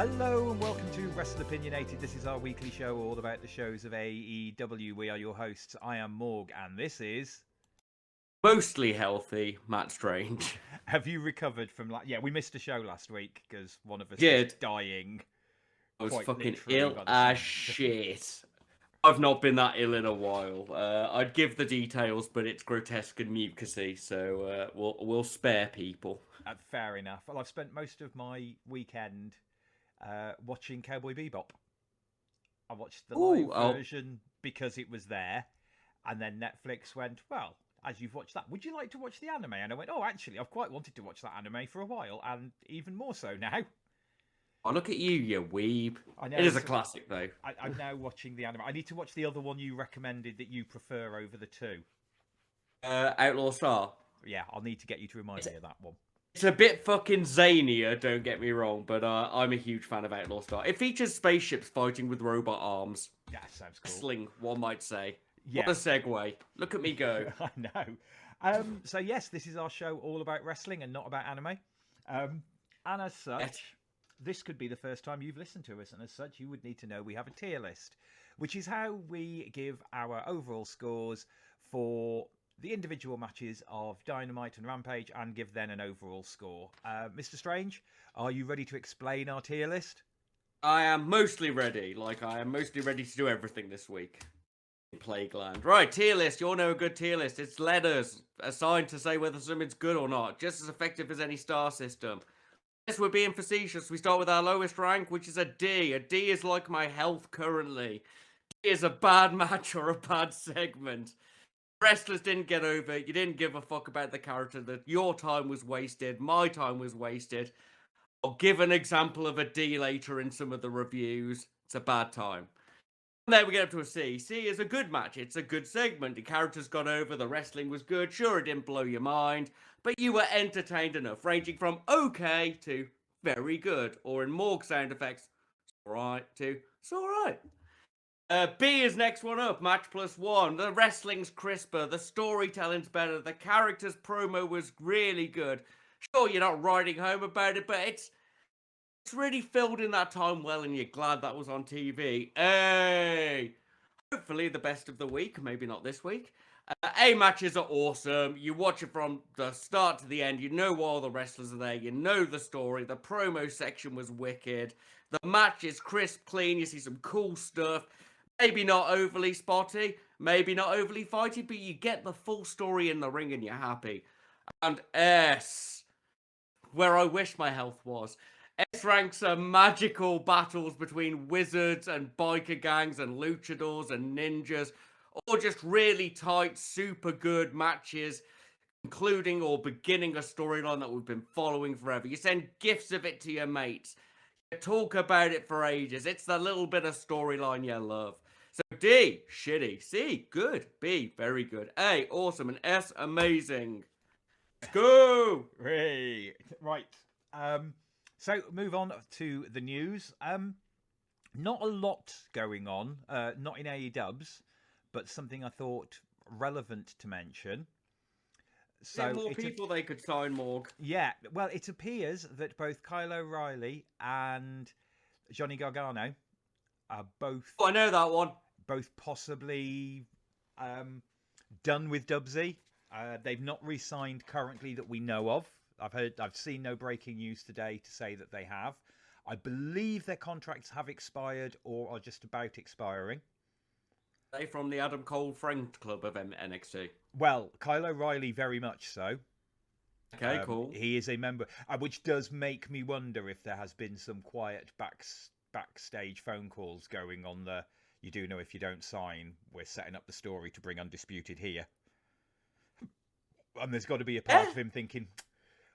Hello and welcome to Wrestleopinionated. This is our weekly show all about the shows of AEW. We are your hosts. I am Morg and this is... Mostly healthy, Matt Strange. Have you recovered from... Yeah, we missed a show last week because one of us was Did. dying. I was Quite fucking literally ill by the as sound. shit. I've not been that ill in a while. I'd give the details, but it's grotesque and mucusy, so we'll spare people. Fair enough. Well, I've spent most of my weekend watching Cowboy Bebop. I watched the live version because it was there, and then Netflix went, well, as you've watched that, would you like to watch the anime? And I went, oh, actually, I've quite wanted to watch that anime for a while, and even more so now. Oh, look at you weeb. I know, it is a classic, though. I'm now watching the anime. I need to watch the other one you recommended that you prefer over the two. Outlaw Star. Yeah, I'll need to get you to remind me of that one. It's a bit fucking zanier, don't get me wrong, but I'm a huge fan of Outlaw Star. It features spaceships fighting with robot arms. Yeah, sounds cool. Wrestling, one might say. Yeah. What a segue. Look at me go. I know. So yes, this is our show all about wrestling and not about anime. And as such, this could be the first time you've listened to us, and as such, you would need to know we have a tier list, which is how we give our overall scores for the individual matches of Dynamite and Rampage and give then an overall score. Mr. Strange, are you ready to explain our tier list? I am mostly ready. I am mostly ready to do everything this week. Plagueland. Right, tier list. You all know a good tier list. It's letters assigned to say whether something's good or not. Just as effective as any star system. Yes, we're being facetious. We start with our lowest rank, which is a D. A D is like my health currently. D is a bad match or a bad segment. Wrestlers didn't get over. You didn't give a fuck about the character. That your time was wasted. My time was wasted. I'll give an example of a D later in some of the reviews. It's a bad time. And then we get up to a C. C is a good match. It's a good segment. The characters got over. The wrestling was good. Sure, it didn't blow your mind, but you were entertained enough, ranging from okay to very good, or in Morg sound effects, it's alright to it's alright. B is next one up, match +1. The wrestling's crisper. The storytelling's better. The character's promo was really good. Sure, you're not riding home about it, but it's really filled in that time well, and you're glad that was on TV. Hey! Hopefully the best of the week, maybe not this week. A matches are awesome. You watch it from the start to the end. You know all the wrestlers are there. You know the story. The promo section was wicked. The match is crisp, clean. You see some cool stuff. Maybe not overly spotty. Maybe not overly fighty, but you get the full story in the ring and you're happy. And S, where I wish my health was. S ranks are magical battles between wizards and biker gangs and luchadors and ninjas, or just really tight, super good matches, including or beginning a storyline that we've been following forever. You send gifts of it to your mates. You talk about it for ages. It's the little bit of storyline you love. So D, shitty. C, good. B, very good. A, awesome. And S, amazing. Let's go! Right. So move on to the news. Not a lot going on, not in AEWs, but something I thought relevant to mention. So more people they could sign, Morg. Yeah, well, it appears that both Kyle O'Reilly and Johnny Gargano are both... Oh, I know that one. Both possibly done with Dubsy. They've not re-signed currently that we know of. I've seen no breaking news today to say that they have. I believe their contracts have expired or are just about expiring. Are they from the Adam Cole Friend Club of NXT? Well, Kyle O'Reilly very much so. Okay, cool. He is a member, which does make me wonder if there has been some quiet backstage phone calls going on the, you do know if you don't sign, we're setting up the story to bring Undisputed here. And there's got to be a part of him thinking,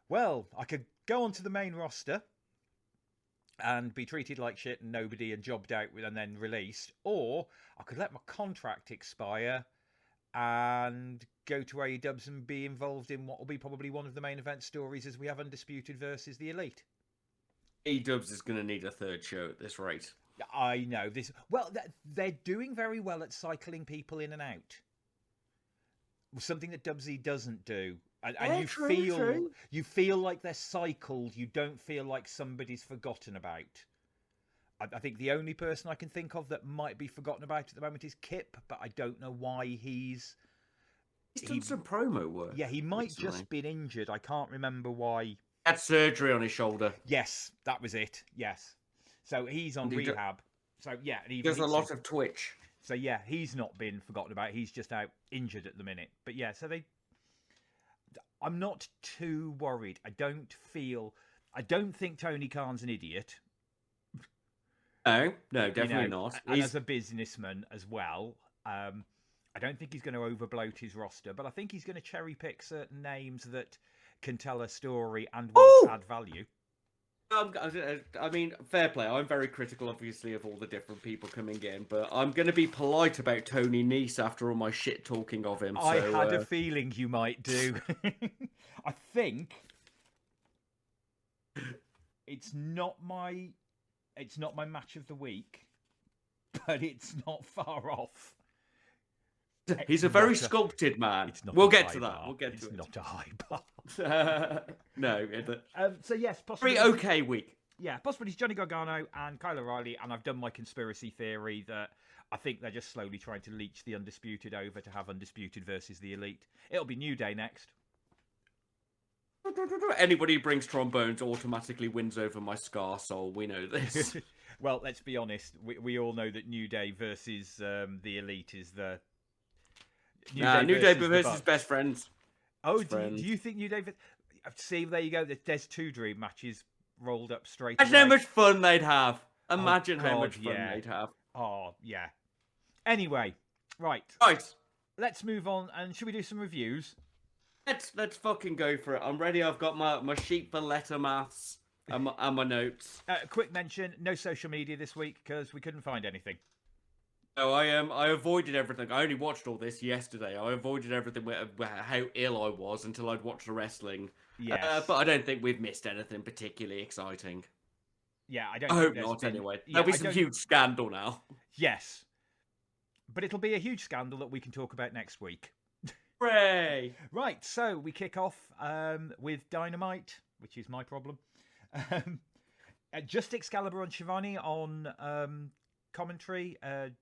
well, I could go onto the main roster and be treated like shit and nobody and jobbed out and then released, or I could let my contract expire and go to AEW and be involved in what will be probably one of the main event stories as we have Undisputed versus the Elite. AEW is going to need a third show at this rate. I know this. Well, they're doing very well at cycling people in and out. Something that Dubsy doesn't do. And you feel like they're cycled. You don't feel like somebody's forgotten about. I think the only person I can think of that might be forgotten about at the moment is Kip, but I don't know why he's done some promo work. Yeah, he might recently. just been injured. I can't remember why. He had surgery on his shoulder. Yes, that was it. Yes. So he's on rehab. So yeah, and he does a lot of Twitch. So yeah, he's not been forgotten about. He's just out injured at the minute. But yeah, so I'm not too worried. I don't think Tony Khan's an idiot. No, definitely not. And as a businessman as well, I don't think he's going to overbloat his roster, but I think he's going to cherry pick certain names that can tell a story and will add value. I mean, fair play. I'm very critical, obviously, of all the different people coming in, but I'm going to be polite about Tony Nese after all my shit talking of him. I had a feeling you might do. I think it's not my match of the week, but it's not far off. He's a very sculpted man. We'll get to that. We'll get to it. It's not a high bar. No. So yes, possibly very okay week. Yeah, possibly it's Johnny Gargano and Kyle O'Reilly, and I've done my conspiracy theory that I think they're just slowly trying to leech the Undisputed over to have Undisputed versus the Elite. It'll be New Day next. Anybody who brings trombones automatically wins over my Scar Soul. We know this. Well, let's be honest. We all know that New Day versus the Elite is the New Day versus Best Friends. Oh, do you think New Day? See, there you go. There's 2 dream matches rolled up straight. Imagine how much fun they'd have. Imagine how much fun they'd have. Oh yeah. Anyway, right. Let's move on, and should we do some reviews? Let's fucking go for it. I'm ready. I've got my sheet for letter maths and my notes. Quick mention: no social media this week because we couldn't find anything. No, I avoided everything. I only watched all this yesterday. I avoided everything how ill I was until I'd watched the wrestling. Yes. But I don't think we've missed anything particularly exciting. Yeah, I hope not. Anyway, there'll be some huge scandal now. Yes, but it'll be a huge scandal that we can talk about next week. Hooray! Right, so we kick off with Dynamite, which is my problem. Just Excalibur and Shivani on commentary.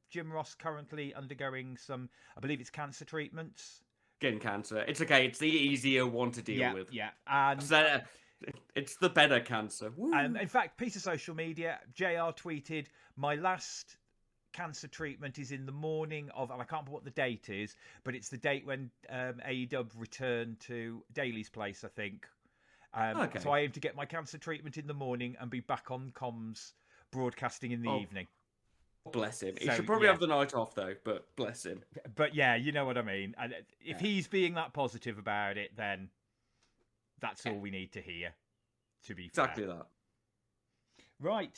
Jim Ross currently undergoing some, I believe it's cancer treatments. Getting cancer. It's okay. It's the easier one to deal with. Yeah, and it's the better cancer. And in fact, piece of social media, JR tweeted, "My last cancer treatment is in the morning of," and I can't remember what the date is, but it's the date when AEW returned to Daly's place, I think. Okay. So I aim to get my cancer treatment in the morning and be back on comms broadcasting in the evening. Bless him. He should probably have the night off, though, but bless him. But yeah, you know what I mean. And if he's being that positive about it, then that's all we need to hear, to be fair. Exactly that. Right.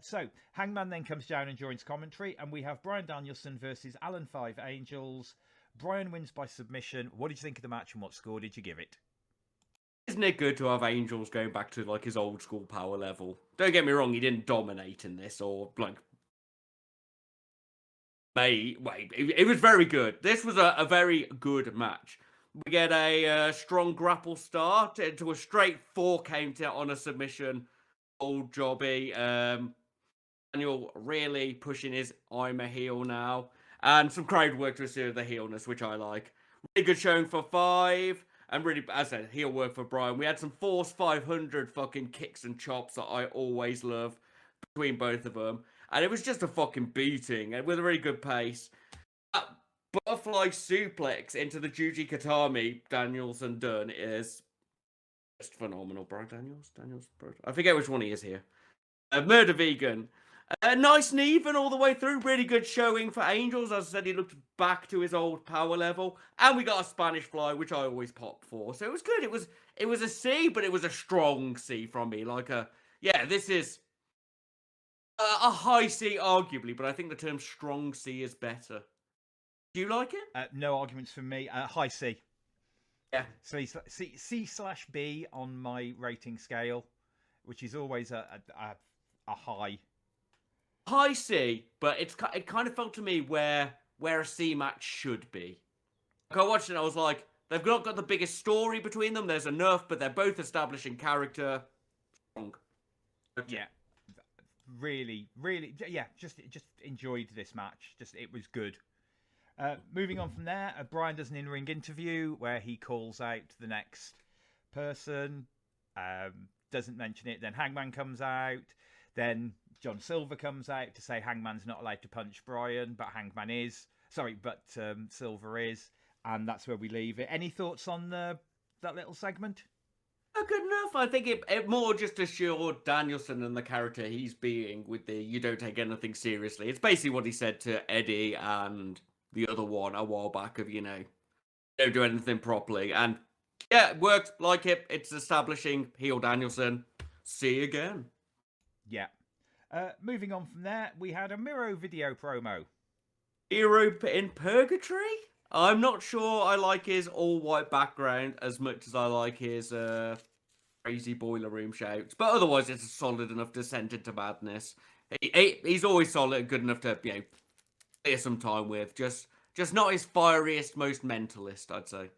So Hangman then comes down and joins commentary, and we have Bryan Danielson versus Alan Five Angels. Bryan wins by submission. What did you think of the match, and what score did you give it? Isn't it good to have Angels going back to like his old school power level? Don't get me wrong, he didn't dominate in this, or like... It was very good. This was a very good match. We get a strong grapple start into a straight 4 counter on a submission. Old jobby. Daniel really pushing his I'm a heel now. And some crowd work to assert the heelness, which I like. Really good showing for 5. And really, as I said, heel work for Bryan. We had some Force 500 fucking kicks and chops that I always love between both of them. And it was just a fucking beating, and with a really good pace. That butterfly suplex into the Juji Katami Danielson done is just phenomenal. Bryan Daniels, I forget which one he is here. Murder Vegan. Nice and even all the way through. Really good showing for Angels. As I said, he looked back to his old power level. And we got a Spanish Fly, which I always pop for. So it was good. It was a C, but it was a strong C from me. This is... a high C, arguably, but I think the term strong C is better. Do you like it? No arguments from me. High C. Yeah. C/B on my rating scale, which is always a high. High C, but it kind of felt to me where a C match should be. Like I watched it and I was like, they've not got the biggest story between them. There's enough, but they're both establishing character. Strong. Yeah. really, yeah, just enjoyed this match. It was good. Moving on from there, Brian does an in-ring interview where he calls out the next person, doesn't mention it. Then Hangman comes out. Then John Silver comes out to say Hangman's not allowed to punch Brian, but Hangman is. Sorry, but Silver is. And that's where we leave it. Any thoughts on that little segment? Good enough. I think it more just assured Danielson and the character he's being with the you don't take anything seriously. It's basically what he said to Eddie and the other one a while back of, don't do anything properly. And yeah, it worked like it. It's establishing heel Danielson. See you again. Yeah. Moving on from there, we had a Miro video promo. Miro in Purgatory? I'm not sure I like his all-white background as much as I like his crazy boiler room shouts. But otherwise, it's a solid enough descent into madness. He's always solid and good enough to, clear some time with. Just not his fieriest, most mentalist, I'd say.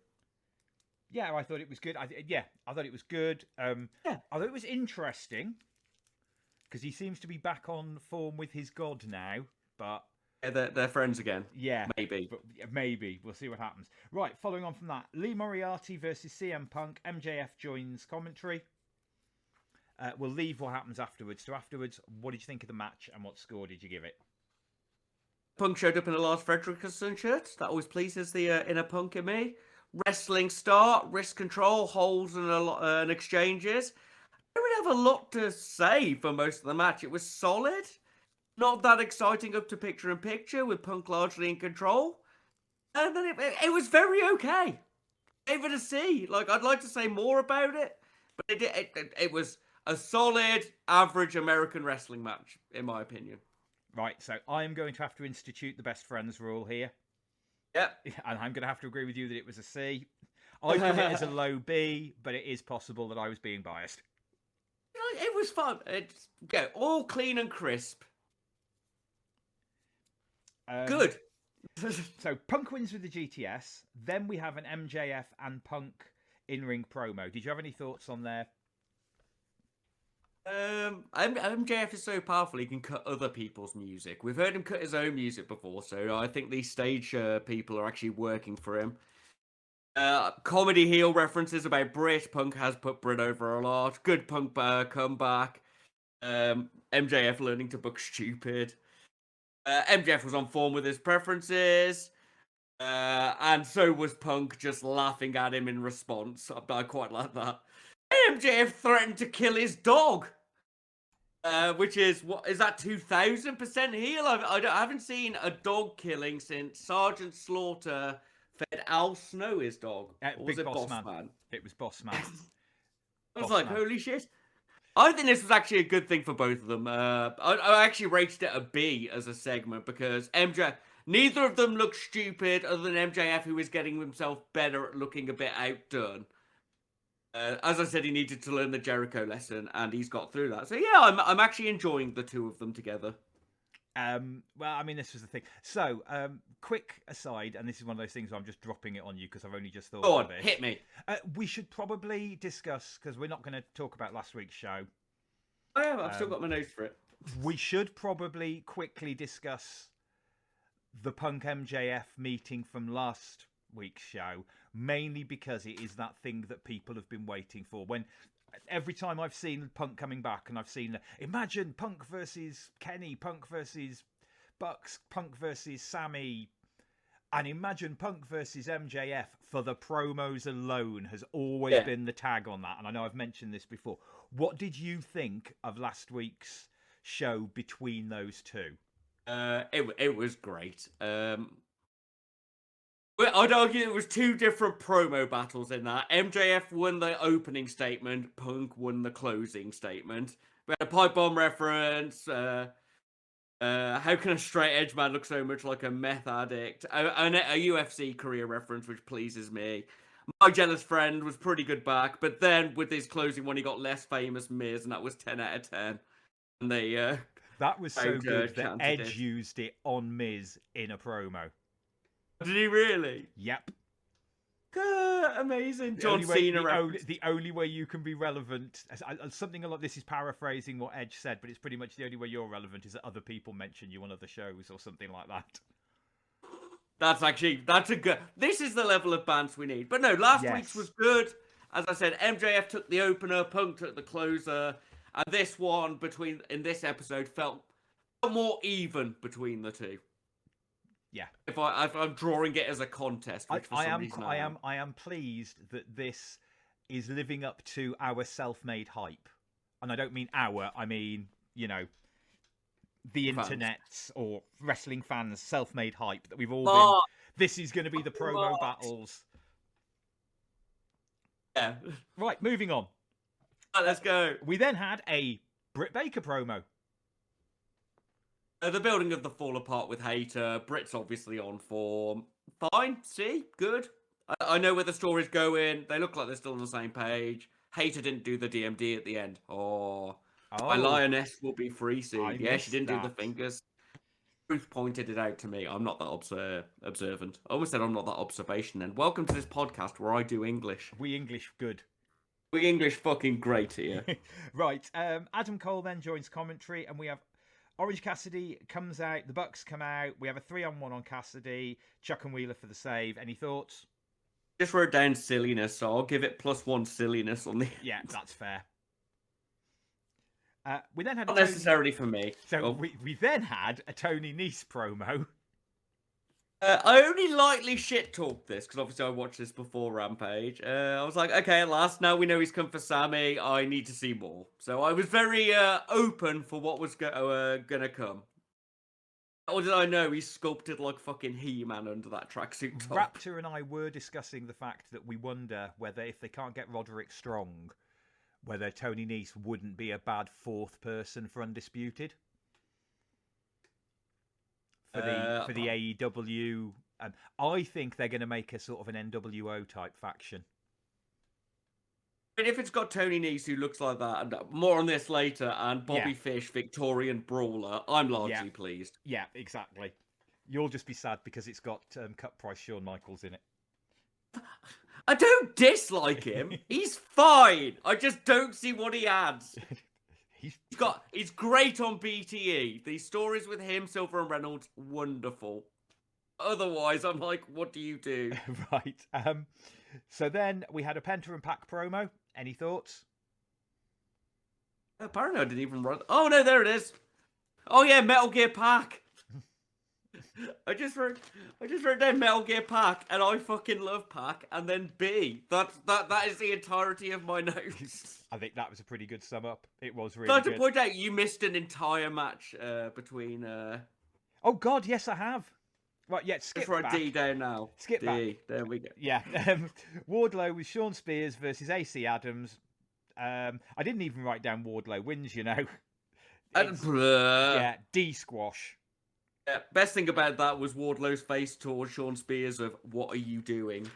Yeah, I thought it was good. I thought it was good. I thought it was interesting because he seems to be back on form with his god now, but... Yeah, they're friends again. Yeah. Maybe. But maybe. We'll see what happens. Right, following on from that, Lee Moriarty versus CM Punk. MJF joins commentary. We'll leave what happens afterwards. So afterwards, what did you think of the match and what score did you give it? Punk showed up in a Lars Frederiksen shirt. That always pleases the inner Punk in me. Wrestling start, wrist control, holds and exchanges. I don't really have a lot to say for most of the match. It was solid. Not that exciting up to picture-in-picture with Punk largely in control. And then it was very okay. Gave it a C. I'd like to say more about it, but it was a solid, average American wrestling match, in my opinion. Right, so I'm going to have to institute the best friends rule here. Yep. And I'm going to have to agree with you that it was a C. I give it as a low B, but it is possible that I was being biased. It was fun. It's all clean and crisp. Good. So Punk wins with the GTS. Then we have an MJF and Punk in-ring promo. Did you have any thoughts on there? MJF is so powerful he can cut other people's music. We've heard him cut his own music before, so I think these stage people are actually working for him. Comedy heel references about Brit. Punk has put Brit over a lot. Good Punk comeback. MJF learning to book stupid. MJF was on form with his preferences, and so was Punk, just laughing at him in response. I quite like that. MJF threatened to kill his dog, which is, what is that, 2,000% heel? I haven't seen a dog killing since Sergeant Slaughter fed Al Snow his dog. Or was it Boss Man? It was Boss Man. I was like, holy shit. I think this was actually a good thing for both of them. I actually rated it a B as a segment because neither of them looked stupid other than MJF, who is getting himself better at looking a bit outdone. As I said, he needed to learn the Jericho lesson, and he's got through that. So yeah, I'm actually enjoying the two of them together. Well, I mean, this was the thing. So, quick aside, and this is one of those things where I'm just dropping it on you because I've only just thought of it. Hit me. We should probably discuss, because we're not going to talk about last week's show. Oh, yeah, I've still got my notes for it. We should probably quickly discuss the Punk MJF meeting from last week's show, mainly because it is that thing that people have been waiting for. When every time I've seen Punk coming back and I've seen, imagine Punk versus Kenny, Punk versus Bucks, Punk versus Sammy, and imagine Punk versus MJF for the promos alone has always been the tag on that. And I know I've mentioned this before. What did you think of last week's show between those two? It was great. I'd argue it was two different promo battles in that. MJF won the opening statement, Punk won the closing statement. We had a pipe bomb reference. How can a straight edge man look so much like a meth addict? A UFC career reference, which pleases me. My jealous friend was pretty good back, but then with his closing one, he got less famous Miz, and that was 10 out of 10. And they that was so good that Edge used it on Miz in a promo. Did he really? Yep. Amazing. John Cena reference. The only way you can be relevant, something a lot. This is paraphrasing what Edge said, but it's pretty much the only way you're relevant is that other people mention you on other shows or something like that. That's a good. This is the level of bands we need. But no, last week's was good. As I said, MJF took the opener, Punk took the closer, and this one in this episode felt more even between the two. Yeah. If I'm drawing it as a contest, which for some reason I am pleased that this is living up to our self-made hype, and I don't mean our. I mean, you know, the internet's or wrestling fans' self-made hype that we've all been. This is going to be the promo battles. Yeah. Right, moving on. Right, let's go. We then had a Britt Baker promo. The building of the fall apart with Hayter. Britt's obviously on form. Fine. See? Good. I know where the story's going. They look like they're still on the same page. Hayter didn't do the DMD at the end. My lioness will be free soon. Yeah, she didn't do the fingers. Ruth pointed it out to me. I'm not that observant. I always said I'm not that observation then. Welcome to this podcast where I do English. We English good. We English fucking great here. Right. Adam Cole then joins commentary, and we have Orange Cassidy comes out, the Bucks come out, we have a 3-on-1 on Cassidy, Chuck and Wheeler for the save. Any thoughts? Just wrote down silliness, so I'll give it +1 silliness on the end. Yeah, that's fair. We then had not necessarily for me. So we then had a Tony Nese promo. I only lightly shit-talked this, because obviously I watched this before Rampage. I was like, okay, at last, now we know he's come for Sammy, I need to see more. So I was very open for what was gonna come. Or did I know he's sculpted like fucking He-Man under that tracksuit top? Raptor and I were discussing the fact that we wonder whether if they can't get Roderick Strong, whether Tony Nese wouldn't be a bad fourth person for Undisputed. For the AEW, I think they're going to make a sort of an NWO type faction. I mean, if it's got Tony Nese who looks like that, and more on this later, and Bobby Fish, Victorian Brawler, I'm largely pleased. Yeah, exactly. You'll just be sad because it's got cut price Shawn Michaels in it. I don't dislike him. He's fine. I just don't see what he adds. He's great on BTE. These stories with him, Silver and Reynolds, wonderful. Otherwise, I'm like, what do you do? Right. So then we had a Penta and Pac promo. Any thoughts? Apparently, I didn't even run. Oh no, there it is. Oh yeah, Metal Gear Pac. I just wrote down Metal Gear Pac, and I fucking love Pac. And then B. That is the entirety of my notes. I think that was a pretty good sum up. It was really good. To point out, you missed an entire match between. Oh God, yes, I have. Right, yeah, skip back. D down now. Skip D. back. There we go. Yeah, Wardlow with Sean Spears versus AC Adams. I didn't even write down Wardlow wins. You know. Yeah, D squash. Yeah, best thing about that was Wardlow's face towards Sean Spears of, what are you doing?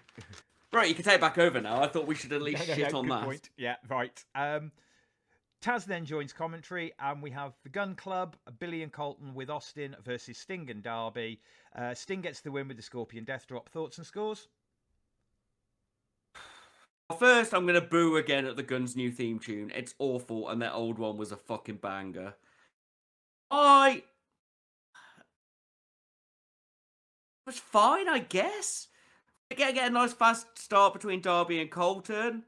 Right, you can take it back over now. I thought we should at least shit on that. Point. Yeah, right. Taz then joins commentary, and we have the Gun Club, Billy and Colton with Austin versus Sting and Darby. Sting gets the win with the Scorpion Death Drop. Thoughts and scores? First, I'm going to boo again at the Guns' new theme tune. It's awful, and their old one was a fucking banger. It was fine, I guess. We get a nice fast start between Darby and Colton.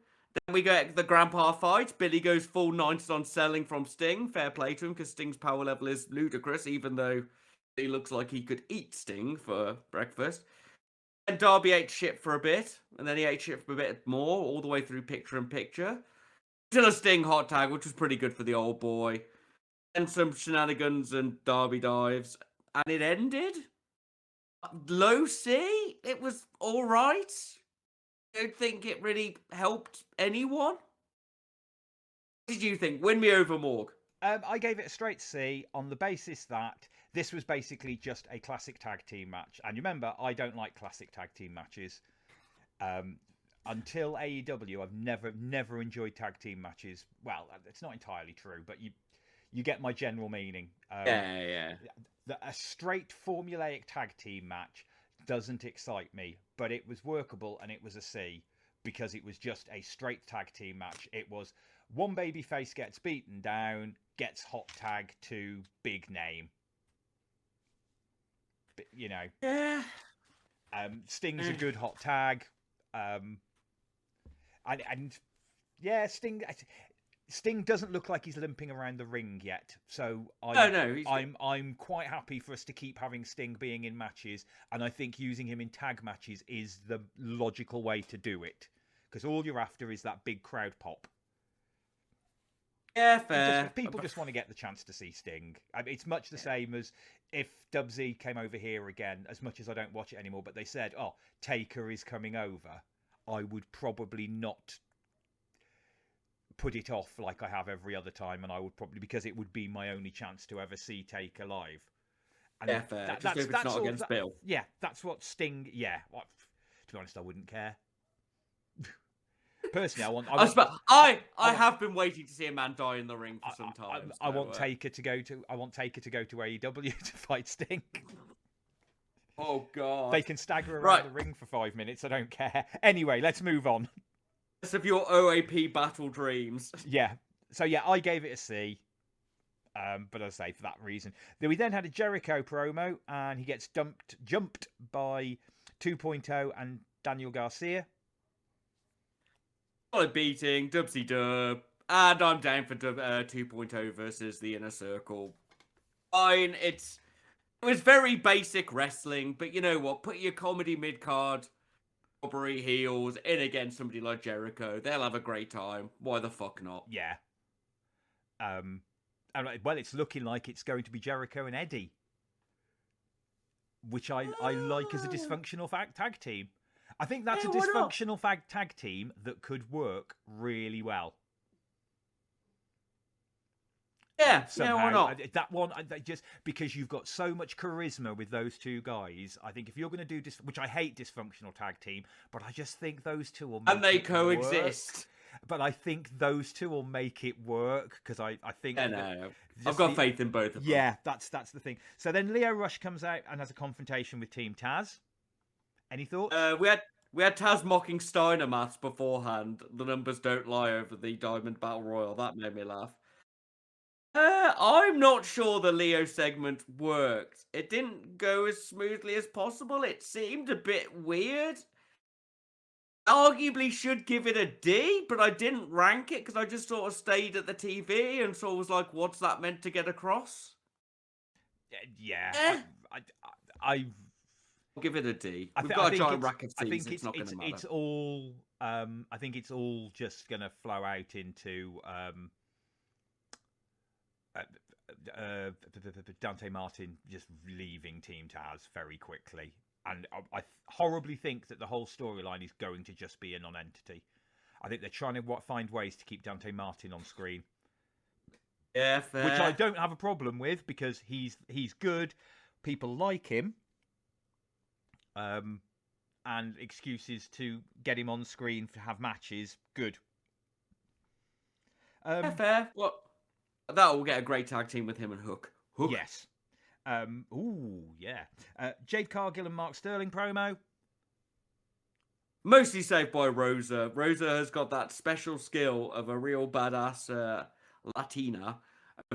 Then we get the grandpa fight. Billy goes full 90s on selling from Sting. Fair play to him, because Sting's power level is ludicrous, even though he looks like he could eat Sting for breakfast. And Darby ate shit for a bit, and then he ate shit for a bit more, all the way through picture-in-picture. Still a Sting hot tag, which was pretty good for the old boy. And some shenanigans and Darby dives. And it ended low C. It was all right. I don't think it really helped anyone. What did you think? Win me over, Morg. I gave it a straight C on the basis that this was basically just a classic tag team match. And remember, I don't like classic tag team matches. Until AEW, I've never enjoyed tag team matches. Well, it's not entirely true, but you get my general meaning. Yeah. A straight formulaic tag team match doesn't excite me. but it was workable and it was a C because it was just a straight tag team match. It was one babyface gets beaten down, gets hot tag to big name. You know. Yeah. Sting's a good hot tag. And yeah, Sting doesn't look like he's limping around the ring yet, so I'm quite happy for us to keep having Sting being in matches, and I think using him in tag matches is the logical way to do it, because all you're after is that big crowd pop. Yeah, fair. People just want to get the chance to see Sting. I mean, it's much the same as if Dubsy came over here again, as much as I don't watch it anymore, but they said, oh, Taker is coming over. I would probably not put it off like I have every other time, and I would probably, because it would be my only chance to ever see Taker live. And yeah, fair. Just if it's not against Bill. Yeah, that's what Sting... Yeah, well, to be honest, I wouldn't care. Personally, I have been waiting to see a man die in the ring for some time. I want Taker to go to AEW to fight Sting. Oh God! They can stagger around the ring for 5 minutes. I don't care. Anyway, let's move on. Rest of your OAP battle dreams. Yeah. So yeah, I gave it a C. But as I say, for that reason. We then had a Jericho promo, and he gets jumped by 2.0 and Daniel Garcia. Solid beating, Dubsy Dub, and I'm down for 2.0 versus the Inner Circle. Fine, it was very basic wrestling, but you know what? Put your comedy mid-card, robbery heels in against somebody like Jericho. They'll have a great time. Why the fuck not? Yeah. And well, it's looking like it's going to be Jericho and Eddie, which I like as a dysfunctional tag team. I think that's a dysfunctional tag team that could work really well. Yeah, somehow. Yeah, why not? That one, just because you've got so much charisma with those two guys, I think if you're going to do which I hate dysfunctional tag team, but I just think those two will make and they it coexist. Work. But I think those two will make it work because I think I've got faith in both of them. Yeah, that's the thing. So then Lio Rush comes out and has a confrontation with Team Taz. Any thoughts? We had Taz mocking Steiner Mats beforehand. The numbers don't lie over the Diamond Battle Royal. That made me laugh. I'm not sure the Leo segment worked. It didn't go as smoothly as possible. It seemed a bit weird. Arguably should give it a D, but I didn't rank it because I just sort of stayed at the TV and sort of was like, what's that meant to get across? Yeah. I'll give it a D. We've got a giant rack of C's. I think it's not going to matter. It's all. I think it's all just going to flow out into Dante Martin just leaving Team Taz very quickly, and I horribly think that the whole storyline is going to just be a non-entity. I think they're trying to find ways to keep Dante Martin on screen. Yeah, fair. Which I don't have a problem with because he's good. People like him. And excuses to get him on screen to have matches, good. Fair. Well, that will get a great tag team with him and Hook. Yes. Jade Cargill and Mark Sterling promo. Mostly saved by Rosa. Rosa has got that special skill of a real badass Latina.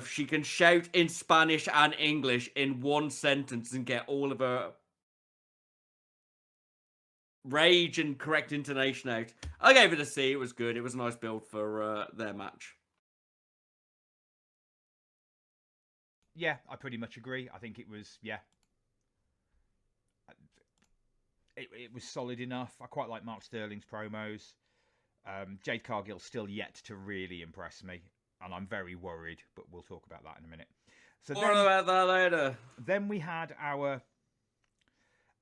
She can shout in Spanish and English in one sentence and get all of her rage and correct intonation out. I gave it a C. It was good. It was a nice build for their match. Yeah, I pretty much agree. I think it was, it was solid enough. I quite like Mark Sterling's promos. Jade Cargill's still yet to really impress me, and I'm very worried, but we'll talk about that in a minute. So more about that later. Then we had our...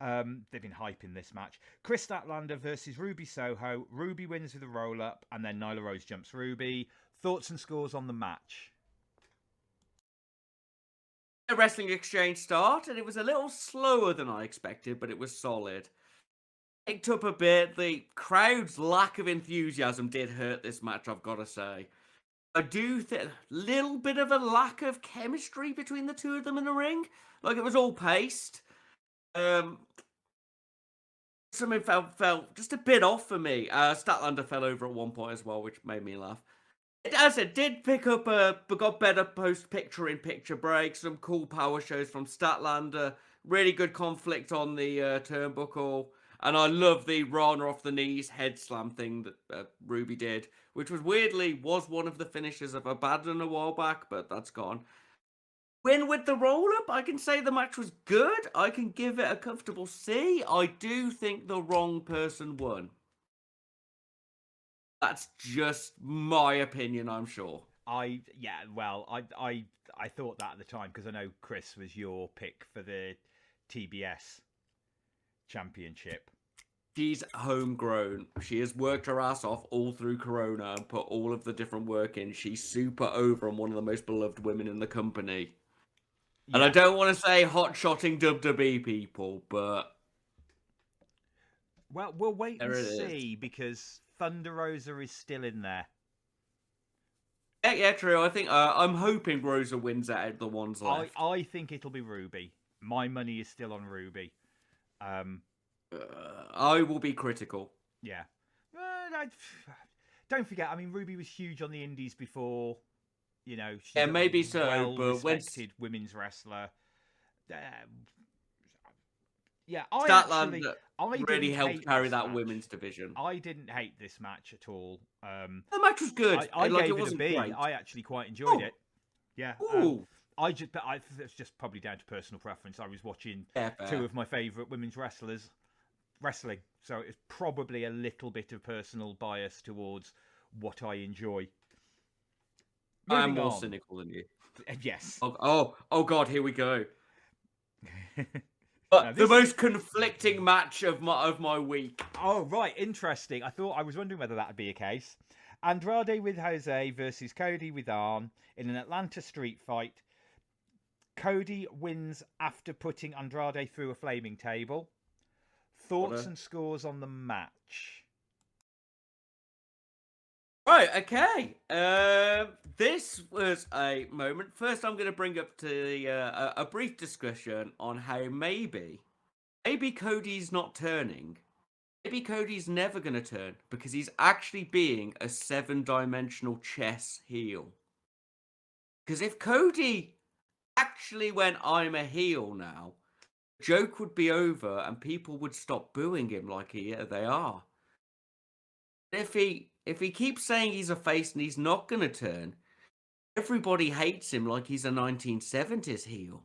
they've been hyping this match. Chris Statlander versus Ruby Soho. Ruby wins with a roll-up, and then Nyla Rose jumps Ruby. Thoughts and scores on the match? A wrestling exchange start, and it was a little slower than I expected, but it was solid. Picked up a bit. The crowd's lack of enthusiasm did hurt this match, I've got to say. I do think a little bit of a lack of chemistry between the two of them in the ring. Like, it was all paced. something felt just a bit off for me. Statlander fell over at one point as well, which made me laugh. As it did pick up got better post-picture-in-picture breaks, some cool power shows from Statlander, really good conflict on the turnbuckle, and I love the Rana off the knees head slam thing that Ruby did, which was one of the finishes of Abaddon a while back, but that's gone. Win with the roll-up, I can say the match was good. I can give it a comfortable C. I do think the wrong person won. That's just my opinion, I'm sure. I thought that at the time because I know Chris was your pick for the TBS championship. She's homegrown. She has worked her ass off all through Corona and put all of the different work in. She's super over and one of the most beloved women in the company. Yeah. And I don't want to say hot-shotting WWE people, but... Well, we'll wait and see because Thunder Rosa is still in there. Yeah, true. I think I'm hoping Rosa wins out of the ones left. I think it'll be Ruby. My money is still on Ruby. I will be critical. Yeah. Don't forget, I mean, Ruby was huge on the indies before. You know, she's maybe so, but respected women's wrestler. Statlander really helped carry that women's division. I didn't hate this match at all. The match was good. I gave it a B. Great. I actually quite enjoyed it. Yeah. It's just probably down to personal preference. I was watching two of my favourite women's wrestlers wrestling, so it's probably a little bit of personal bias towards what I enjoy. I'm more cynical than you. Yes. Oh God, here we go. But the most conflicting match of my week. Oh, right. Interesting. I was wondering whether that would be a case. Andrade with Jose versus Cody with Arn in an Atlanta street fight. Cody wins after putting Andrade through a flaming table. Thoughts and scores on the match. Right, okay. This was a moment. First, I'm going to bring up to a brief discussion on how maybe Cody's not turning. Maybe Cody's never going to turn because he's actually being a 7-dimensional chess heel. Because if Cody actually went, I'm a heel now, the joke would be over and people would stop booing him like they are. If he keeps saying he's a face and he's not going to turn, everybody hates him like he's a 1970s heel.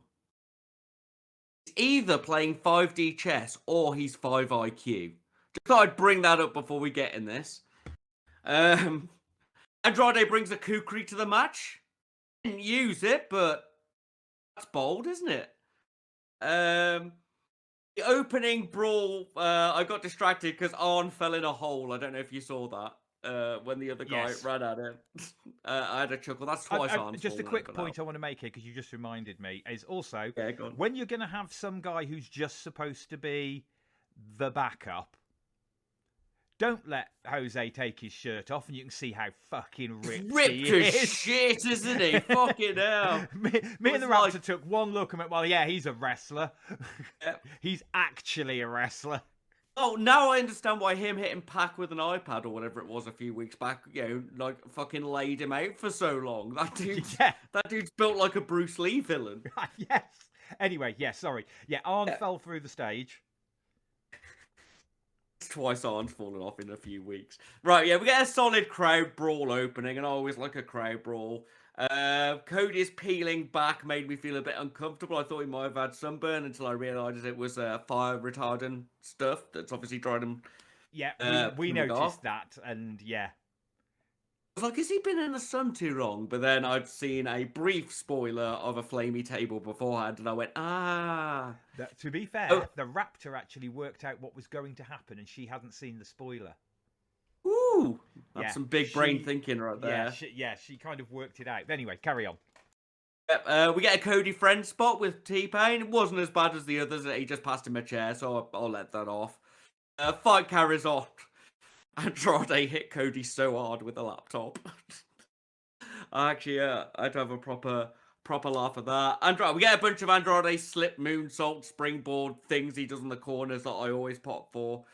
He's either playing 5D chess or he's 5 IQ. Just thought I'd bring that up before we get in this. Andrade brings a kukri to the match. Didn't use it, but that's bold, isn't it? The opening brawl, I got distracted because Arn fell in a hole. I don't know if you saw that. When the other guy ran at him. I had a chuckle. That's twice Arn's just a quick point I want to make here, because you just reminded me, is also, when you're going to have some guy who's just supposed to be the backup, don't let Jose take his shirt off and you can see how fucking ripped he is. As shit, isn't he? Fucking hell. Me and the Raptor took one look and went, well, yeah, he's a wrestler. Yep. He's actually a wrestler. Oh, now I understand why him hitting Pac with an iPad or whatever it was a few weeks back, fucking laid him out for so long. That dude's built like a Bruce Lee villain. Yes. Anyway, sorry. Yeah, Arn fell through the stage. Twice Arn's fallen off in a few weeks. Right, we get a solid crowd brawl opening, and I always like a crowd brawl. Cody's peeling back made me feel a bit uncomfortable. I thought he might have had sunburn until I realised it was fire retardant stuff that's obviously dried him. Yeah, we noticed that, and yeah. I was like, has he been in the sun too long? But then I'd seen a brief spoiler of a flamey table beforehand, and I went, To be fair, the Raptor actually worked out what was going to happen, and she hadn't seen the spoiler. Ooh, that's some big brain thinking right there. She kind of worked it out. But anyway, carry on. We get a Cody friend spot with T-Pain. It wasn't as bad as the others. He just passed him a chair, so I'll let that off. Fight carries on. Andrade hit Cody so hard with a laptop. Actually, I'd have a proper laugh at that. We get a bunch of Andrade slip moonsault springboard things he does in the corners that I always pop for.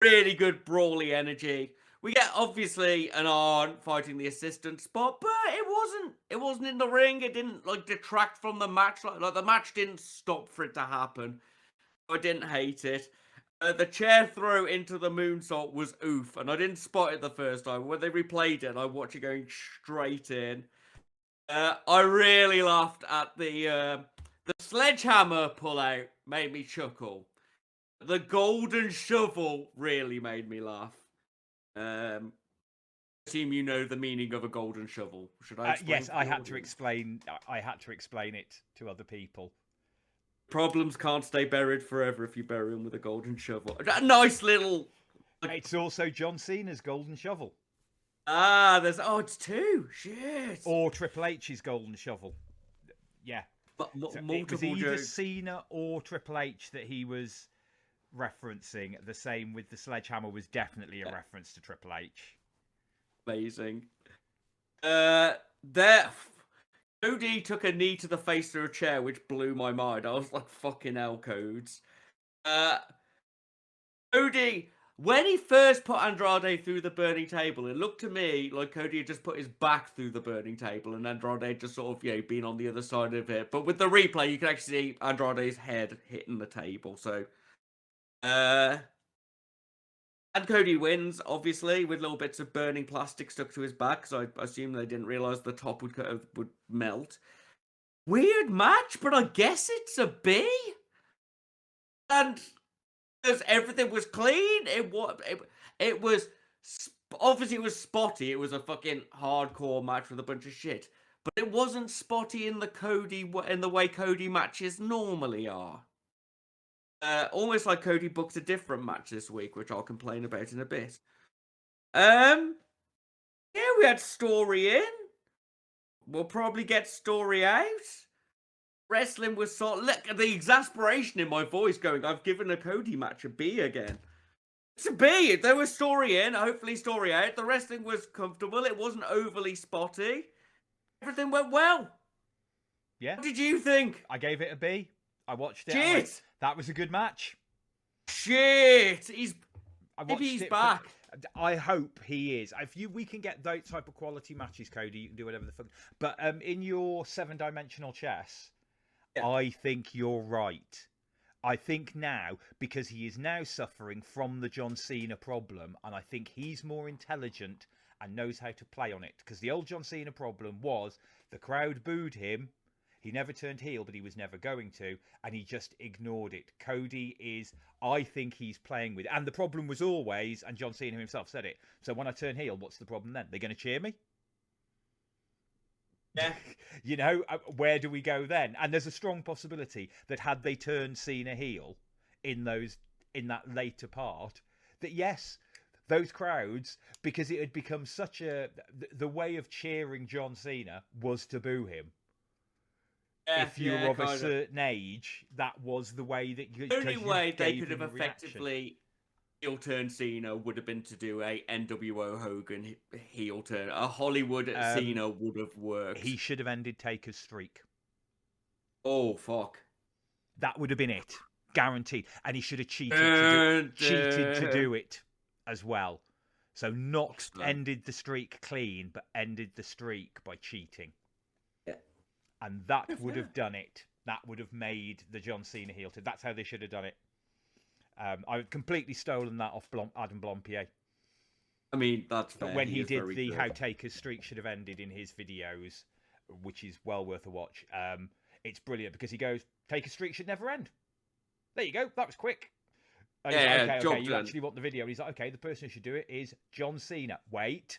Really good brawly energy. We get obviously an Arn fighting the assistant spot, but it wasn't in the ring. It didn't like detract from the match. Like the match didn't stop for it to happen. I didn't hate it. The chair throw into the moonsault was oof, and I didn't spot it the first time. When they replayed it, I watched it going straight in. I really laughed at the sledgehammer pullout. Made me chuckle. The golden shovel really made me laugh. Assume you know the meaning of a golden shovel. Should I explain? Yes, I had to explain. I had to explain it to other people. Problems can't stay buried forever if you bury them with a golden shovel. A nice little. It's also John Cena's golden shovel. It's two. Shit. Or Triple H's golden shovel. Yeah. But so it was either Cena or Triple H that he was referencing. The same with the sledgehammer was definitely a reference to Triple H. Amazing. Cody took a knee to the face through a chair, which blew my mind. I was like, fucking hell, Codes. Cody, when he first put Andrade through the burning table, it looked to me like Cody had just put his back through the burning table and Andrade had just sort of, been on the other side of it. But with the replay, you can actually see Andrade's head hitting the table. So, and Cody wins, obviously, with little bits of burning plastic stuck to his back, because I assume they didn't realise the top would melt. Weird match, but I guess it's a B. And because everything was clean, it was obviously it was spotty. It was a fucking hardcore match with a bunch of shit, but it wasn't spotty in the way Cody matches normally are. Almost like Cody booked a different match this week, which I'll complain about in a bit. Yeah, we had story in. We'll probably get story out. Wrestling was look at the exasperation in my voice going, I've given a Cody match a B again. It's a B. There was story in, hopefully story out. The wrestling was comfortable. It wasn't overly spotty. Everything went well. Yeah. What did you think? I gave it a B. I watched it. Shit. That was a good match. Shit. Maybe he's back. I hope he is. We can get those type of quality matches, Cody, you can do whatever the fuck. But in your 7-dimensional chess, yeah. I think you're right. I think now, because he is now suffering from the John Cena problem, and I think he's more intelligent and knows how to play on it. Because the old John Cena problem was the crowd booed him. He never turned heel, but he was never going to, and he just ignored it. Cody is, I think he's playing with it. And the problem was always, and John Cena himself said it, so when I turn heel, what's the problem then? They're going to cheer me? Yeah. Where do we go then? And there's a strong possibility that had they turned Cena heel in that later part, that yes, those crowds, because it had become such the way of cheering John Cena was to boo him. If you were of a certain age, that was the way that you. The only way they could have effectively heel turn Cena would have been to do a NWO Hogan heel turn. A Hollywood Cena would have worked. He should have ended Taker's streak. Oh fuck! That would have been it, guaranteed. And he should have cheated to do it as well. So not ended the streak clean, but ended the streak by cheating. And that would have done it. That would have made the John Cena heel turn. That's how they should have done it. I've completely stolen that off Adam Blompier. I mean, that's fair. But when he did the How Taker's streak should have ended in his videos, which is well worth a watch. It's brilliant because he goes, Taker's streak should never end. There you go. That was quick. And he's like, okay, you actually want the video. And he's like, okay, the person who should do it is John Cena. Wait.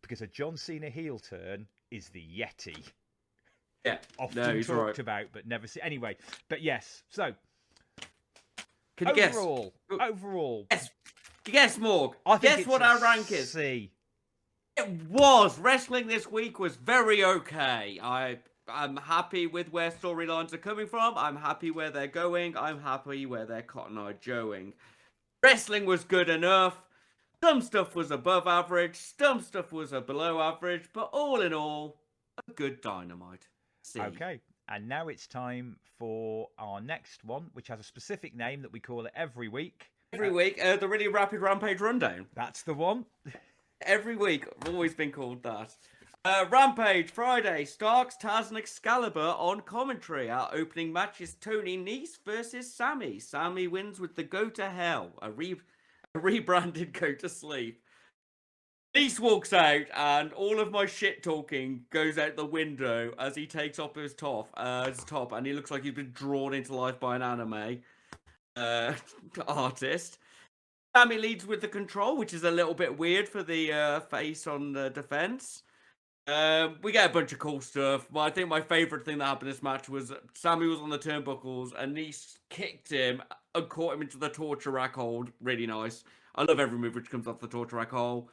Because a John Cena heel turn is the Yeti. Yeah. Often talked about, but never seen. Anyway, but yes. So, can you overall. Guess, Morg. Guess what our rank is. C. It was. Wrestling this week was very okay. I'm happy with where storylines are coming from. I'm happy where they're going. I'm happy where they're Cotton Eye Joeing. Wrestling was good enough. Some stuff was above average, some stuff was below average, but all in all, a good Dynamite. Okay, And now it's time for our next one, which has a specific name that we call it every week. Every week, the really rapid Rampage rundown. That's the one. Every week, I've always been called that. Rampage, Friday, Starks, Taz, and Excalibur on commentary. Our opening match is Tony Nese versus Sammy. Sammy wins with the Go to Hell, a rebranded Go to Sleep. Nese walks out, and all of my shit talking goes out the window as he takes off his top, and he looks like he's been drawn into life by an anime artist. Sammy leads with the control, which is a little bit weird for the face on the defense. We get a bunch of cool stuff. But I think my favorite thing that happened in this match was Sammy was on the turnbuckles and Nese kicked him and caught him into the torture rack hold. Really nice. I love every move which comes off the torture rack hold.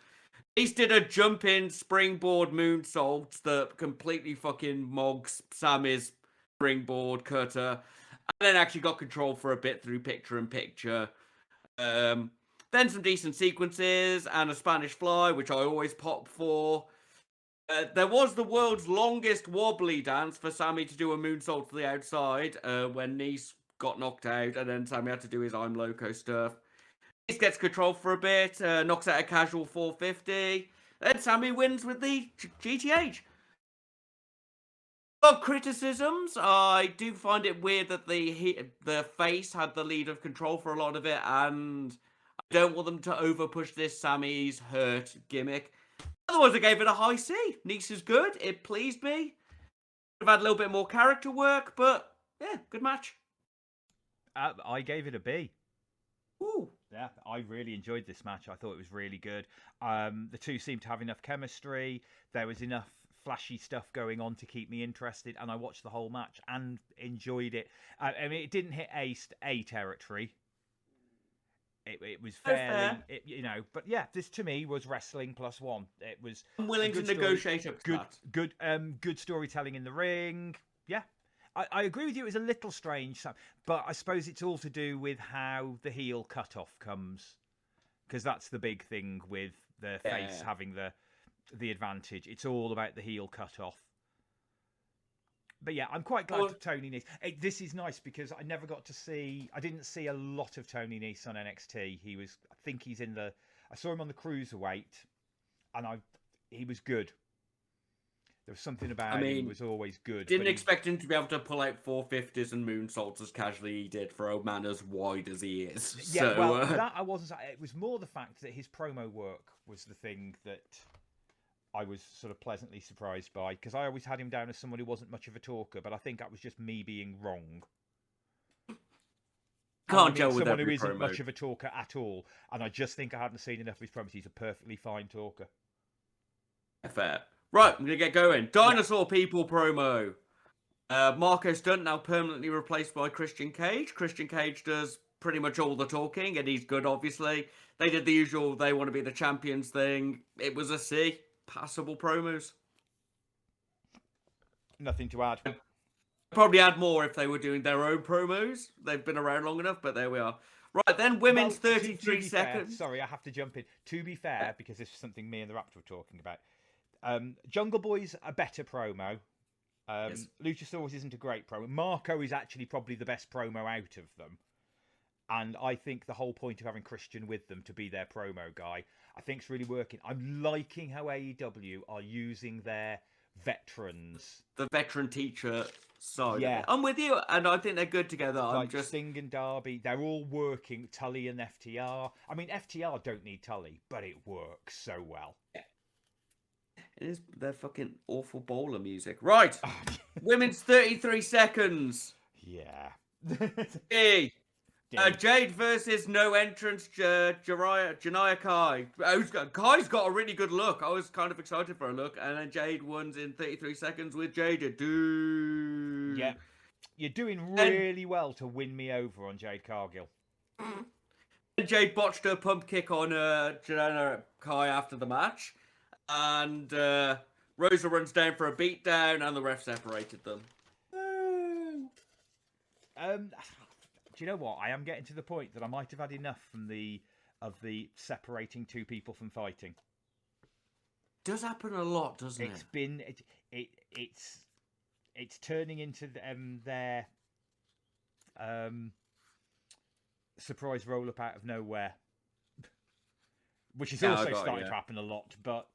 Nese did a jump-in springboard moonsault that completely fucking mogs Sammy's springboard cutter. And then actually got control for a bit through picture-in-picture. Then some decent sequences and a Spanish fly, which I always pop for. There was the world's longest wobbly dance for Sammy to do a moonsault to the outside when Nese got knocked out, and then Sammy had to do his I'm Loco stuff. Nese gets control for a bit, knocks out a casual 450. Then Sammy wins with the GTH. Of criticisms, I do find it weird that the face had the lead of control for a lot of it, and I don't want them to over-push this Sammy's hurt gimmick. Otherwise, I gave it a high C. Nese is good. It pleased me. I've had a little bit more character work, but yeah, good match. I gave it a B. Ooh. Yeah, I really enjoyed this match. I thought it was really good. The two seemed to have enough chemistry. There was enough flashy stuff going on to keep me interested, and I watched the whole match and enjoyed it. I mean, it didn't hit A territory. It was fairly, but yeah, this to me was wrestling +1. It was. I'm willing to negotiate up to that. Good storytelling in the ring. Yeah, I agree with you. It was a little strange, but I suppose it's all to do with how the heel cutoff comes, because that's the big thing with the face having the advantage. It's all about the heel cutoff. But yeah, I'm quite glad Tony Nese. This is nice because I didn't see a lot of Tony Nese on NXT. I think he's I saw him on the Cruiserweight, and he was good. There was something about him was always good. Didn't expect him to be able to pull out 450s and moonsaults as casually he did for a man as wide as he is. Yeah, that I wasn't. It was more the fact that his promo work was the thing that I was sort of pleasantly surprised by, because I always had him down as someone who wasn't much of a talker, but I think that was just me being wrong. Can't gel with someone every who isn't promo. much of a talker at all, and I just think I hadn't seen enough of his promos. He's a perfectly fine talker. Fair. Right, I'm going to get going. Dinosaur People promo. Marco Stunt now permanently replaced by Christian Cage. Christian Cage does pretty much all the talking, and he's good, obviously. They did the usual, they want to be the champions thing. It was a C. Passable promos. Nothing to add. Probably add more if they were doing their own promos. They've been around long enough, but there we are. Right, then women's 33 seconds. Fair, sorry, I have to jump in. To be fair, because this is something me and the Raptor were talking about. Jungle Boy's a better promo. Yes. Luchasaurus isn't a great promo. Marco is actually probably the best promo out of them. And I think the whole point of having Christian with them to be their promo guy, I think it's really working. I'm liking how AEW are using their veterans. The veteran teacher side. Yeah. I'm with you, and I think they're good together. Like Sting and Darby, they're all working. Tully and FTR. I mean, FTR don't need Tully, but it works so well. Yeah. It is their fucking awful bowler music. Right. Women's 33 seconds. Yeah. Hey. Jade versus no entrance Janaya Kai. Kai's got a really good look. I was kind of excited for a look. And then Jade wins in 33 seconds with Jade. Dude. Yeah. You're doing really well to win me over on Jade Cargill. Jade botched her pump kick on Janaya Kai after the match. And Rosa runs down for a beatdown and the ref separated them. Do you know what? I am getting to the point that I might have had enough from the separating two people from fighting. It does happen a lot, doesn't it? It's it's turning into their surprise roll up out of nowhere, which is also starting to happen a lot. But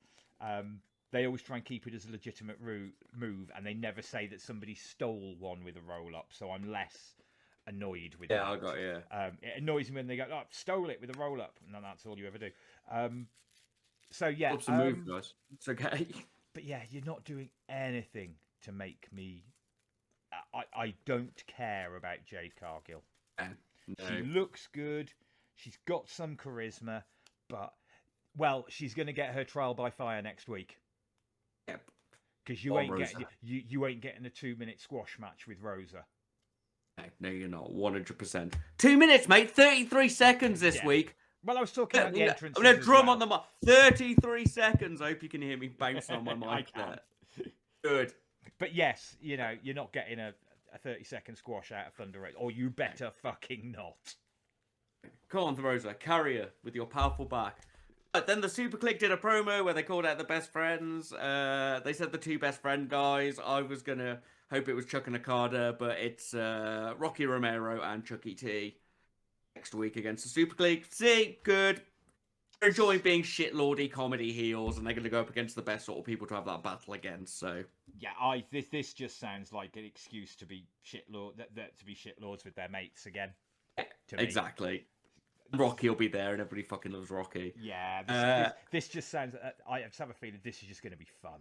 they always try and keep it as a legitimate move, and they never say that somebody stole one with a roll up. So I'm less annoyed with that. Yeah, I got you. It annoys me when they go, "Oh, stole it with a roll up," and then that's all you ever do. So yeah, What's the move, guys? It's okay. But yeah, you're not doing anything to make me. I don't care about Jade Cargill. No. She looks good. She's got some charisma, but well, she's going to get her trial by fire next week. Yep. Because you ain't getting a 2-minute squash match with Rosa. No, you're not. 100%. 2 minutes, mate. 33 seconds this week. Well, I was talking about the entrance. I'm going to drum on the mic. 33 seconds. I hope you can hear me bouncing on my mic. I can. Good. But yes, you're not getting a 30-second squash out of Thunder Rosa, or you better fucking not. Come on, Rosa. Carry her with your powerful back. But then the Super Click did a promo where they called out the best friends. They said the 2 best friend guys. I was going to hope it was Chuck and Okada, but it's Rocky Romero and Chucky T next week against the Super Click. See, good. They're enjoying being shitlordy comedy heels, and they're going to go up against the best sort of people to have that battle against. So yeah, this just sounds like an excuse to be shitlords with their mates again. Exactly. Rocky will be there, and everybody fucking loves Rocky. Yeah, this just sounds. I just have a feeling this is just going to be fun.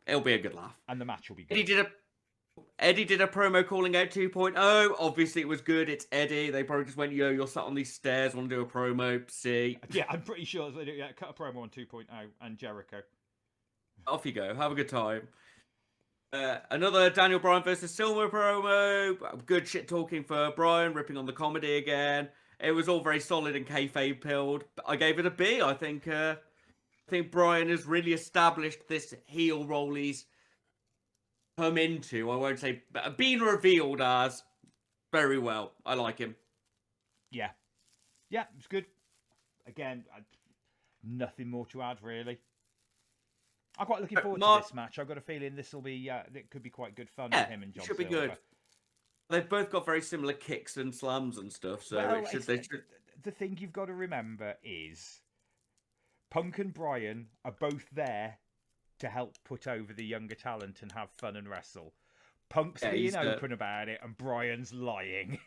It'll be a good laugh, and the match will be good. Eddie did a promo calling out 2.0. Obviously, it was good. It's Eddie. They probably just went, "Yo, you're sat on these stairs. Want to do a promo?" See? Yeah, I'm pretty sure they do. Yeah, cut a promo on 2.0 and Jericho. Off you go. Have a good time. Another Daniel Bryan versus Silver promo. Good shit talking for Bryan, ripping on the comedy again. It was all very solid and kayfabe pilled. I gave it a B. I think Bryan has really established this heel role he's come into. I won't say been revealed as very well. I like him. Yeah, it's good. Again, nothing more to add really. I'm quite looking forward to this match. I've got a feeling this will be it could be quite good fun with him and John. Should be good. They've both got very similar kicks and slams and stuff, so the thing you've got to remember is Punk and Bryan are both there to help put over the younger talent and have fun and wrestle. Punk's being open about it, and Bryan's lying.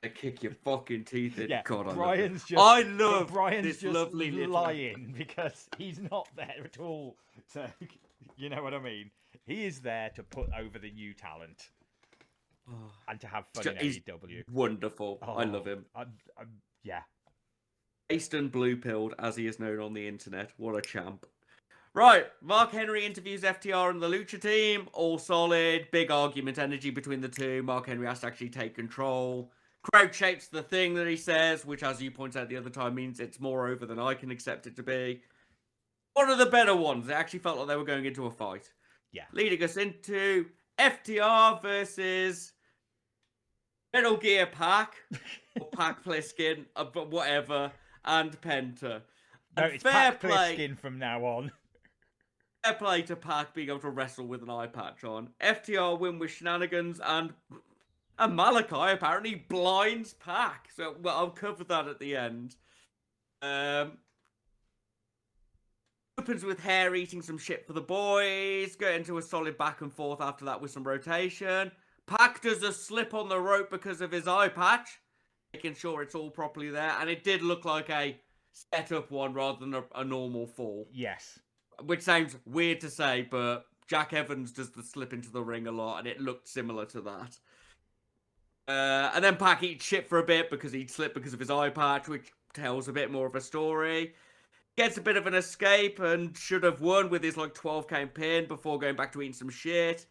They kick your fucking teeth in. Yeah, God, Bryan's this lovely lying because he's not there at all. So, you know what I mean? He is there to put over the new talent. And to have fun in AEW. Wonderful. I love him. Yeah. Based and blue-pilled, as he is known on the internet. What a champ. Right. Mark Henry interviews FTR and the Lucha team. All solid. Big argument energy between the two. Mark Henry has to actually take control. Crowd shapes the thing that he says, which, as you pointed out the other time, means it's more over than I can accept it to be. One of the better ones. It actually felt like they were going into a fight. Yeah. Leading us into FTR versus Metal Gear Pac, or Pac Pliskin, but whatever, and Penta. No, it's Pac Pliskin from now on. Fair play to Pac being able to wrestle with an eye patch on. FTR win with shenanigans, and Malachi apparently blinds Pac. So I'll cover that at the end. Opens with Hair eating some shit for the boys. Go into a solid back and forth after that with some rotation. Pac does a slip on the rope because of his eye patch, making sure it's all properly there. And it did look like a set-up one rather than a normal fall. Yes. Which sounds weird to say, but Jack Evans does the slip into the ring a lot, and it looked similar to that. And then Pac eats shit for a bit because he'd slipped because of his eye patch, which tells a bit more of a story. Gets a bit of an escape and should have won with his 12 count pin before going back to eating some shit.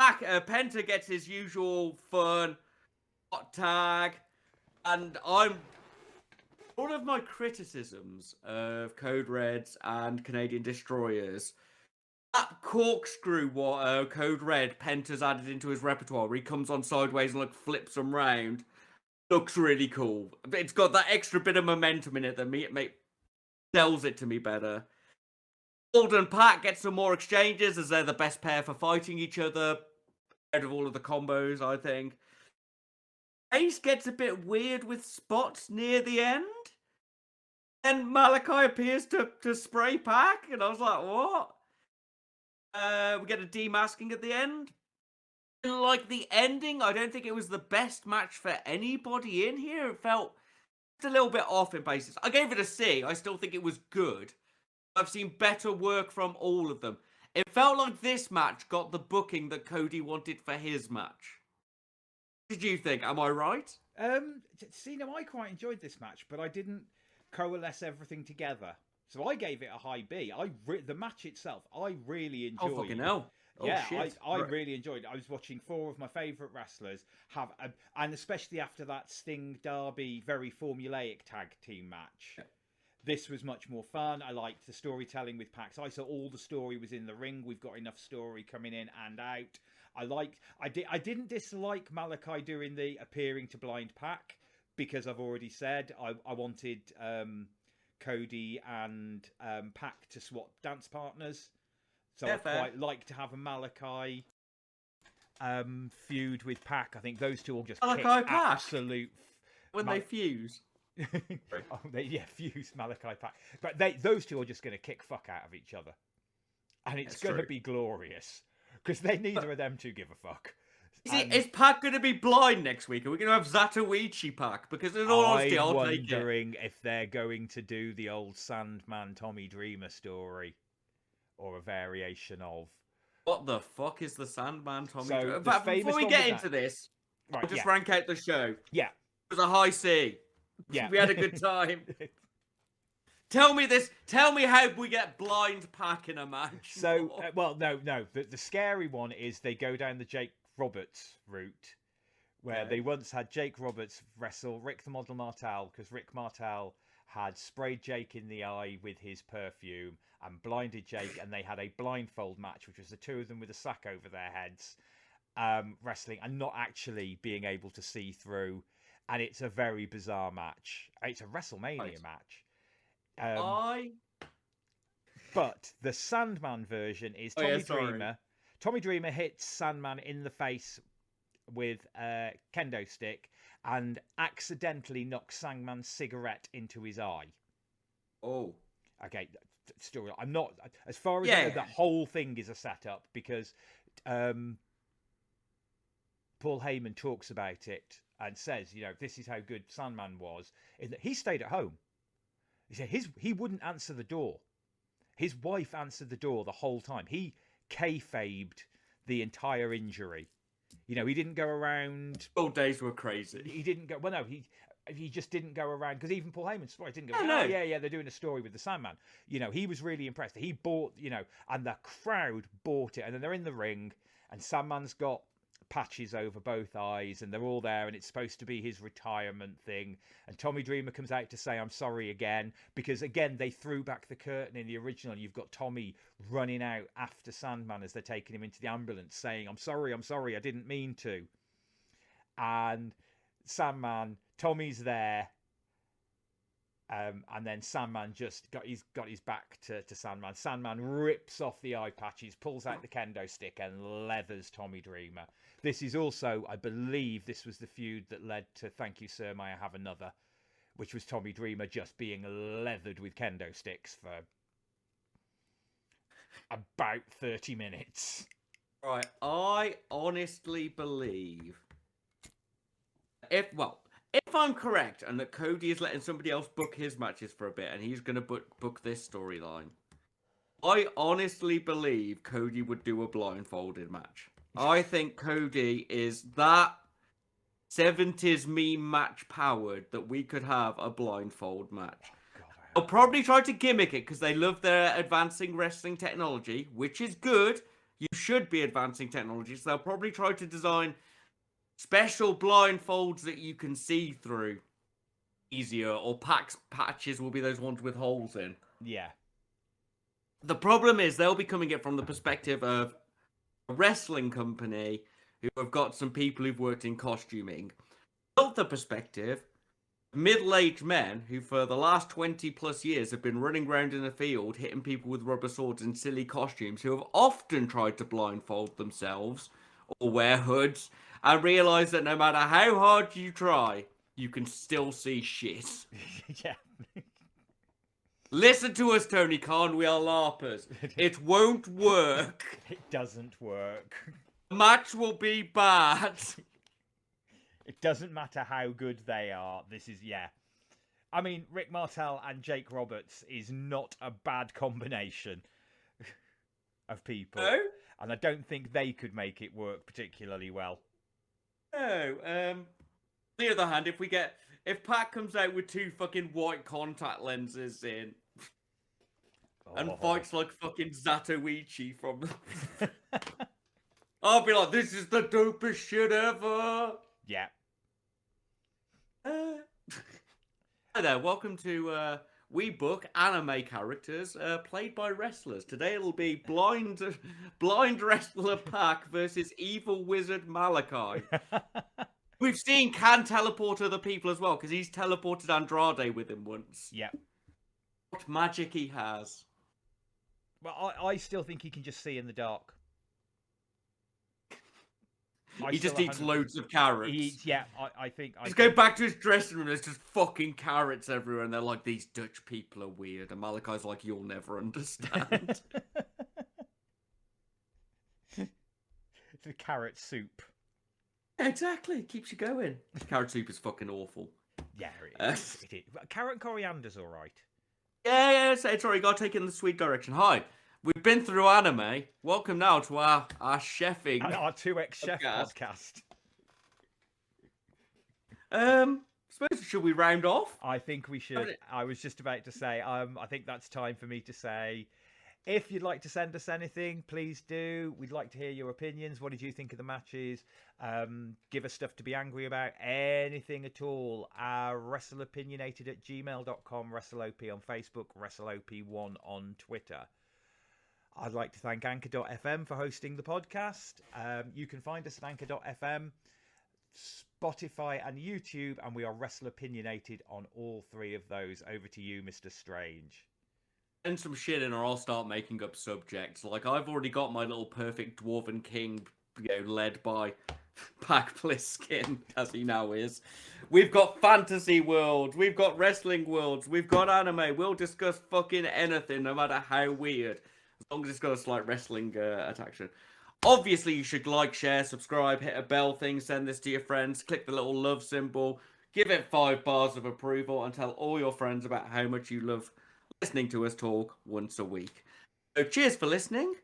Penta gets his usual fun hot tag, and one of my criticisms of Code Reds and Canadian Destroyers, that corkscrew what Code Red Penta's added into his repertoire, where he comes on sideways and flips them round, looks really cool. It's got that extra bit of momentum in it that sells it to me better. Gold and Pac get some more exchanges as they're the best pair for fighting each other out of all of the combos, I think. Ace gets a bit weird with spots near the end. And Malachi appears to spray Pac, and I was like, what? We get a demasking at the end. And like the ending, I don't think it was the best match for anybody in here. It felt just a little bit off in places. I gave it a C. I still think it was good. I've seen better work from all of them. It felt like this match got the booking that Cody wanted for his match. What did you think? Am I right? See, no, I quite enjoyed this match, but I didn't coalesce everything together. So I gave it a high B. The match itself, I really enjoyed. Oh, fucking hell. Oh, yeah, shit. I really enjoyed it. I was watching 4 of my favourite wrestlers and especially after that Sting Darby very formulaic tag team match. Yeah. This was much more fun. I liked the storytelling with Pac. So I saw all the story was in the ring. We've got enough story coming in and out. I didn't dislike Malachi doing the appearing to blind Pac because I've already said I wanted Cody and Pac to swap dance partners. So I'd quite like to have a Malachi feud with Pac. I think those two will just kick absolute... When they fuse. Fuse Malachi Pac. But those two are just going to kick fuck out of each other. And it's going to be glorious. Because neither of them two give a fuck. Is Pac going to be blind next week? Are we going to have Zatoichi Pac? Because in all honesty, I'm wondering if they're going to do the old Sandman Tommy Dreamer story. Or a variation of. What the fuck is the Sandman Tommy Dreamer? But before we get into this, I'll just rank out the show. Yeah. It was a high C. Yeah. We had a good time. Tell me this. Tell me how we get blind Pac in a match. So, no. The scary one is they go down the Jake Roberts route, where they once had Jake Roberts wrestle Rick the Model Martel, because Rick Martel had sprayed Jake in the eye with his perfume and blinded Jake, and they had a blindfold match, which was the two of them with a sack over their heads, wrestling and not actually being able to see through. And it's a very bizarre match. It's a WrestleMania match. But the Sandman version is Tommy Dreamer. Tommy Dreamer hits Sandman in the face with a kendo stick and accidentally knocks Sandman's cigarette into his eye. Oh. Okay, story. I'm not... As far as I know, the whole thing is a setup because Paul Heyman talks about it and says, this is how good Sandman was. He stayed at home. He said he wouldn't answer the door. His wife answered the door the whole time. He kayfabed the entire injury. He didn't go around... Old days were crazy. He didn't go... Well, no, he just didn't go around... Because even Paul Heyman's story didn't go... Yeah, they're doing a story with the Sandman. He was really impressed. He bought, and the crowd bought it. And then they're in the ring, and Sandman's got patches over both eyes, and they're all there, and it's supposed to be his retirement thing. And Tommy Dreamer comes out to say, I'm sorry again, because again, they threw back the curtain in the original. You've got Tommy running out after Sandman as they're taking him into the ambulance saying, I'm sorry, I didn't mean to. And Sandman, Tommy's there, and then Sandman he's got his back to Sandman. Sandman rips off the eye patches, pulls out the kendo stick, and leathers Tommy Dreamer. This is also, I believe, this was the feud that led to Thank You, Sir, May I Have Another, which was Tommy Dreamer just being leathered with kendo sticks for about 30 minutes. Right, I honestly believe... If I'm correct, and that Cody is letting somebody else book his matches for a bit, and he's going to book this storyline, I honestly believe Cody would do a blindfolded match. I think Cody is that 70s meme match powered that we could have a blindfold match. They'll probably try to gimmick it because they love their advancing wrestling technology, which is good. You should be advancing technology, so they'll probably try to design special blindfolds that you can see through easier, or patches will be those ones with holes in. Yeah. The problem is they'll be coming at it from the perspective of a wrestling company who have got some people who've worked in costuming. Not the perspective Middle-aged men who for the last 20 plus years have been running around in a field hitting people with rubber swords in silly costumes, who have often tried to blindfold themselves or wear hoods and realise that no matter how hard you try, you can still see shit. Yeah. Listen to us, Tony Khan, we are LARPers. It won't work. It doesn't work. The match will be bad. It doesn't matter how good they are. This is, yeah. I mean, Rick Martel and Jake Roberts is not a bad combination of people. No? And I don't think they could make it work particularly well. No. On the other hand, if Pat comes out with 2 fucking white contact lenses in and fights like fucking Zatoichi from I'll be like, this is the dopest shit ever. Yeah. Hi there, welcome to We Book Anime Characters played by wrestlers. Today it'll be blind wrestler Pac versus evil wizard Malachi. We've seen can teleport other people as well, because he's teleported Andrade with him once. Yeah. What magic he has. Well, I still think he can just see in the dark. He just eats loads of carrots. I think... Just go back to his dressing room, there's just fucking carrots everywhere, and they're like, these Dutch people are weird. And Malachi's like, you'll never understand. The carrot soup. Exactly, keeps you going. Carrot soup is fucking awful. Yeah, it is. But carrot and coriander's all right. Yeah, it's alright, you gotta take it in the sweet direction. Hi, we've been through anime. Welcome now to our chefing. And our 2X Chef podcast. Suppose, should we round off? I think we should. I was just about to say, I think that's time for me to say, if you'd like to send us anything, please do. We'd like to hear your opinions. What did you think of the matches? Give us stuff to be angry about. Anything at all. Wrestleopinionated@gmail.com. Wrestleop on Facebook. Wrestleop1 on Twitter. I'd like to thank Anchor.fm for hosting the podcast. You can find us at Anchor.fm, Spotify and YouTube, and we are Wrestleopinionated on all 3 of those. Over to you, Mr. Strange. Send some shit in or I'll start making up subjects. Like, I've already got my little perfect Dwarven King, led by Pac Pliskin, as he now is. We've got Fantasy World, we've got Wrestling Worlds, we've got anime. We'll discuss fucking anything, no matter how weird. As long as it's got a slight wrestling attraction. Obviously, you should like, share, subscribe, hit a bell thing, send this to your friends, click the little love symbol, give it 5 bars of approval, and tell all your friends about how much you love listening to us talk once a week. So cheers for listening.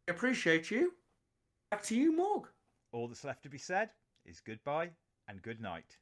I appreciate you. Back to you, Morg. All that's left to be said is goodbye and good night.